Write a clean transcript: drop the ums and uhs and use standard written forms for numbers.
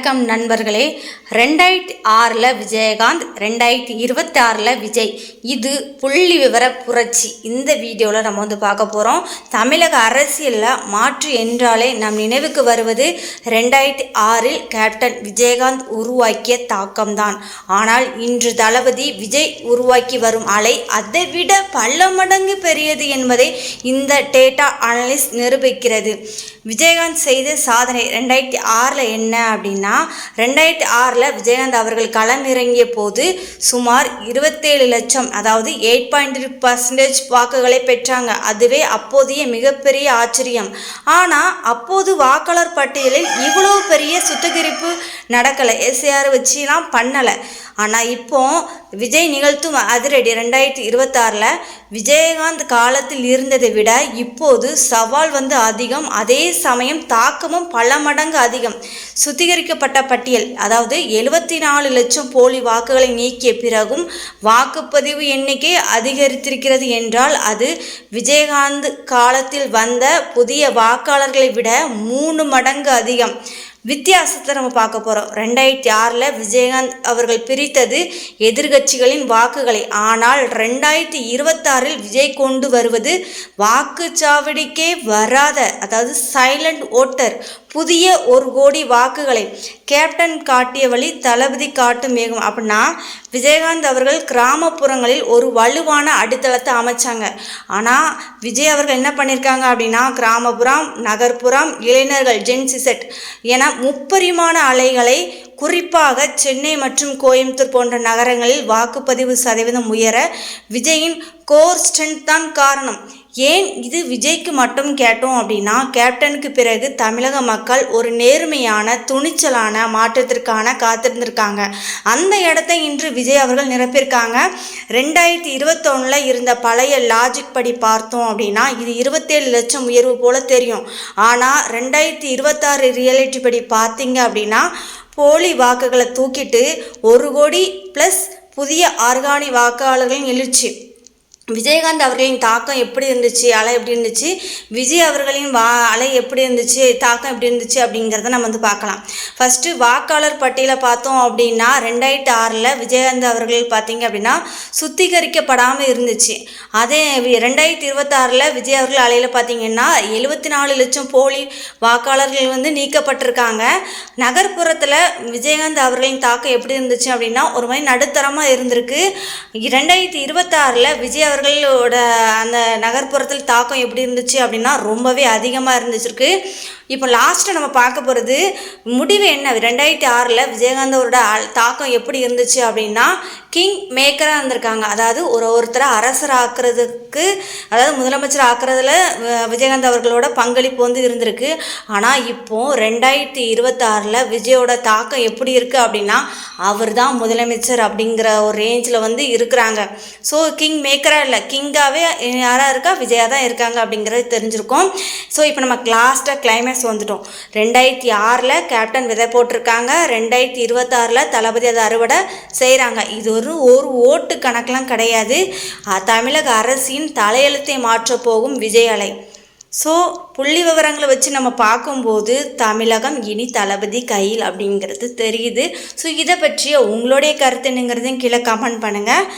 வணக்கம் நண்பர்களே. 2006 விஜயகாந்த், 2026 விஜய். இது புள்ளி விவர புரட்சி. இந்த வீடியோவில் நம்ம பார்க்க போகிறோம். தமிழக அரசியலில் மாற்று என்றாலே நம் நினைவுக்கு வருவது 2006 கேப்டன் விஜயகாந்த் உருவாக்கிய தாக்கம்தான். ஆனால் இன்று தளபதி விஜய் உருவாக்கி வரும் அலை அதை விட பல மடங்கு பெரியது என்பதை இந்த டேட்டா அனலிஸ்ட் நிரூபிக்கிறது. விஜயகாந்த் செய்த சாதனை 2006 என்ன அப்படின்னா, 2006 விஜயகாந்த் அவர்கள் களம் இறங்கிய போது சுமார் 27 லட்சம், அதாவது 8.3% வாக்குகளை பெற்றாங்க. அதுவே அப்போதைய மிகப்பெரிய ஆச்சரியம். ஆனால் அப்போது வாக்காளர் பட்டியலில் இவ்வளோ பெரிய சுத்திகரிப்பு நடக்கலை, எஸ்ஐஆர் வச்சுலாம் பண்ணலை. ஆனால் இப்போ விஜய் நிகழ்த்தும் அதிரடி 2026 விஜயகாந்த் காலத்தில் இருந்ததை விட இப்போது சவால் அதிகம், அதே சமயம் தாக்கமும் பல மடங்கு அதிகம். சுத்திகரிக்கப்பட்ட பட்டியல், அதாவது 74 லட்சம் போலி வாக்குகளை நீக்கிய பிறகும் வாக்குப்பதிவு எண்ணிக்கை அதிகரித்திருக்கிறது என்றால் அது விஜயகாந்த் காலத்தில் வந்த புதிய வாக்காளர்களை விட 3 மடங்கு அதிகம். வித்தியாசத்தை நம்ம பார்க்க போகிறோம். 2006 விஜயகாந்த் அவர்கள் பிரித்தது எதிர்கட்சிகளின் வாக்குகளை. ஆனால் 2026 விஜய் கொண்டு வருவது வாக்குச்சாவடிக்கே வராத, அதாவது சைலண்ட் ஓட்டர், புதிய 1 கோடி வாக்குகளை. கேப்டன் காட்டிய வழி தளபதி காட்டும் வேகம். அப்படின்னா விஜயகாந்த் அவர்கள் கிராமப்புறங்களில் ஒரு வலுவான அடித்தளத்தை அமைச்சாங்க. ஆனால் விஜய் அவர்கள் என்ன பண்ணியிருக்காங்க அப்படின்னா, கிராமப்புறம், நகர்ப்புறம், இளைஞர்கள், ஜென்சி செட் என முப்பரிமாண அலைகளை, குறிப்பாக சென்னை மற்றும் கோயம்புத்தூர் போன்ற நகரங்களில் வாக்குப்பதிவு சதவீதம் உயர விஜயின் கோர் ஸ்ட்ரென்த் தான் காரணம். ஏன் இது விஜய்க்கு மட்டும் கேட்டோம் அப்படின்னா, கேப்டனுக்கு பிறகு தமிழக மக்கள் ஒரு நேர்மையான, துணிச்சலான மாற்றத்திற்கான காத்திருந்திருக்காங்க. அந்த இடத்தை இன்று விஜய் அவர்கள் நிரப்பியிருக்காங்க. 2021 இருந்த பழைய லாஜிக் படி பார்த்தோம் அப்படின்னா இது 27 லட்சம் உயர்வு போல தெரியும். ஆனால் 2026 ரியாலிட்டி படி பார்த்தீங்க அப்படின்னா போலி வாக்குகளை தூக்கிட்டு 1 கோடி ப்ளஸ் புதிய ஆர்கானிக் வாக்காளர்களின் எழுச்சி. விஜயகாந்த் அவர்களின் தாக்கம் எப்படி இருந்துச்சு, அலை எப்படி இருந்துச்சு, விஜய் அவர்களின் அலை எப்படி இருந்துச்சு, தாக்கம் எப்படி இருந்துச்சு அப்படிங்கிறத நம்ம பார்க்கலாம். ஃபஸ்ட்டு வாக்காளர் பட்டியலை பார்த்தோம் அப்படின்னா 2006 விஜயகாந்த் அவர்கள் பார்த்தீங்க அப்படின்னா சுத்திகரிக்கப்படாமல் இருந்துச்சு. அதே 2026 விஜய் அவர்கள் அலையில் பார்த்தீங்கன்னா 74 லட்சம் போலி வாக்காளர்கள் நீக்கப்பட்டிருக்காங்க. நகர்ப்புறத்தில் விஜயகாந்த் அவர்களின் தாக்கம் எப்படி இருந்துச்சு அப்படின்னா ஒரு மாதிரி நடுத்தரமாக இருந்திருக்கு. 2026 விஜய் அவர்களோட அந்த நகர்ப்புறத்தில் தாக்கம் எப்படி இருந்துச்சு அப்படின்னா ரொம்பவே அதிகமாக இருந்துச்சிருக்கு. இப்போ லாஸ்ட்டு நம்ம பார்க்க போகிறது முடிவு என்ன, 2006 விஜயகாந்த் அவரோட தாக்கம் எப்படி இருந்துச்சு அப்படின்னா கிங் மேக்கராக இருந்திருக்காங்க. அதாவது ஒருத்தரை அரசர் ஆக்குறதுக்கு, அதாவது முதலமைச்சர் ஆக்குறதுல விஜயகாந்த் அவர்களோட பங்களிப்பு இருந்திருக்கு. ஆனால் இப்போது 2026 விஜயோட தாக்கம் எப்படி இருக்குது அப்படின்னா அவர் தான் முதலமைச்சர் அப்படிங்கிற ஒரு ரேஞ்சில் இருக்கிறாங்க. ஸோ கிங் மேக்கராக இல்லை, கிங்காகவே யாராக இருக்கா, விஜயா தான் இருக்காங்க அப்படிங்கிறது தெரிஞ்சிருக்கும். ஸோ இப்போ நம்ம லாஸ்ட்டாக கிளைமேக்ஸ் வந்துட்டோம். 2006 கேப்டன் விதை போட்டிருக்காங்க, 2026 தளபதி அதை அறுவடை செய்கிறாங்க. இது ஒரு ஓட்டு கணக்கெலாம் கிடையாது. தமிழக அரசின் தலையெழுத்தை மாற்ற போகும் விஜய் அலை. ஸோ புள்ளி விவரங்களை வச்சு நம்ம பார்க்கும்போது தமிழகம் இனி தளபதி கையில் அப்படிங்கிறது தெரியுது. ஸோ இதை பற்றிய உங்களுடைய கருத்து என்னங்கிறதையும் கீழே கமெண்ட் பண்ணுங்கள்.